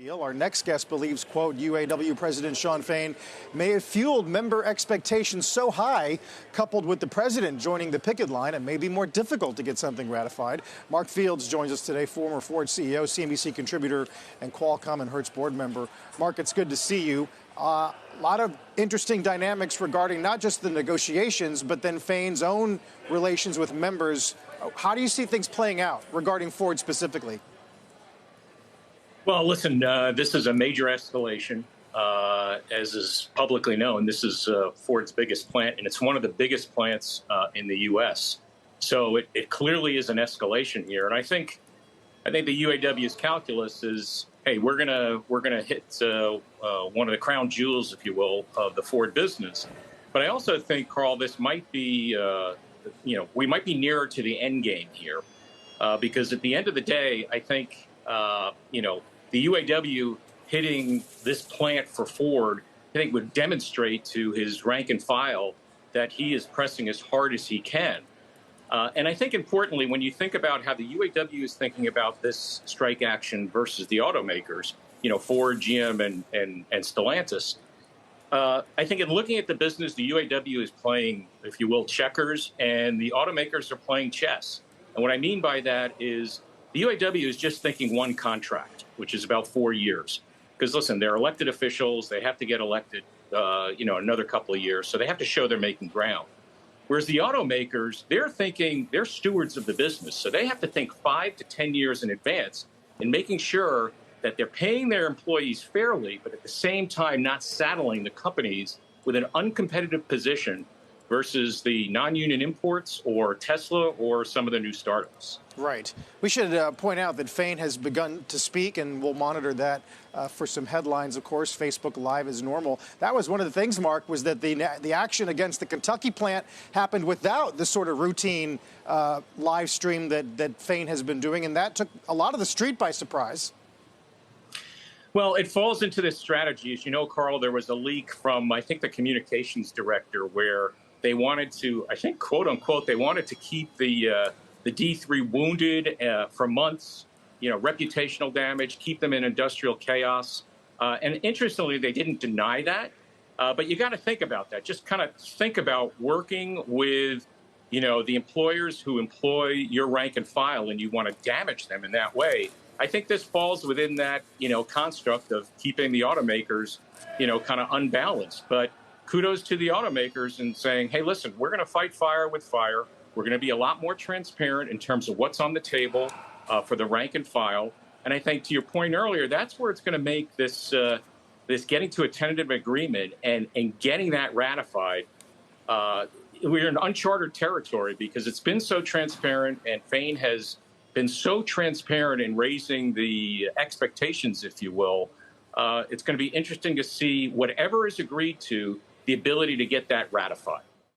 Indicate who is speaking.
Speaker 1: Our next guest believes, quote, UAW President Shawn Fain may have fueled member expectations so high, coupled with the president joining the picket line, it may be more difficult to get something ratified. Mark Fields joins us today, former Ford CEO, CNBC contributor, and Qualcomm and Hertz board member. Mark, it's good to see you. A lot of interesting dynamics regarding not just the negotiations, but then Fain's own relations with members. How do you see things playing out regarding Ford specifically?
Speaker 2: Well, listen, this is a major escalation. As is publicly known, this is Ford's biggest plant, and it's one of the biggest plants in the U.S. So it clearly is an escalation here. And I think the UAW's calculus is, hey, we're gonna hit one of the crown jewels, if you will, of the Ford business. But I also think, Carl, this might be, we might be nearer to the end game here, because at the end of the day, I think, the UAW hitting this plant for Ford, I think, would demonstrate to his rank and file that he is pressing as hard as he can. And I think, importantly, when you think about how the UAW is thinking about this strike action versus the automakers, Ford, GM, and Stellantis, I think in looking at the business, the UAW is playing, if you will, checkers, and the automakers are playing chess. And what I mean by that is the UAW is just thinking one contract, which is about 4 years. Because, listen, they're elected officials. They have to get elected, another couple of years. So they have to show they're making ground. Whereas the automakers, they're thinking they're stewards of the business. So they have to think 5 to 10 years in advance in making sure that they're paying their employees fairly, but at the same time not saddling the companies with an uncompetitive position versus the non-union imports or Tesla or some of the new startups.
Speaker 1: Right. We should point out that Fain has begun to speak, and we'll monitor that for some headlines, of course. Facebook Live is normal. That was one of the things, Mark, was that the action against the Kentucky plant happened without the sort of routine live stream that Fain has been doing, and that took a lot of the street by surprise.
Speaker 2: Well, it falls into this strategy. As you know, Carl, there was a leak from, I think, the communications director where they wanted to, I think, quote unquote, they wanted to keep the D3 wounded for months, reputational damage, keep them in industrial chaos. And interestingly, they didn't deny that. But you got to think about that. Just kind of think about working with, the employers who employ your rank and file, and you want to damage them in that way. I think this falls within that, construct of keeping the automakers, kind of unbalanced. But kudos to the automakers and saying, hey, listen, we're going to fight fire with fire. We're going to be a lot more transparent in terms of what's on the table for the rank and file. And I think, to your point earlier, that's where it's going to make this getting to a tentative agreement and getting that ratified. We're in uncharted territory because it's been so transparent, and Fain has been so transparent in raising the expectations, if you will. It's going to be interesting to see whatever is agreed to, the ability to get that ratified.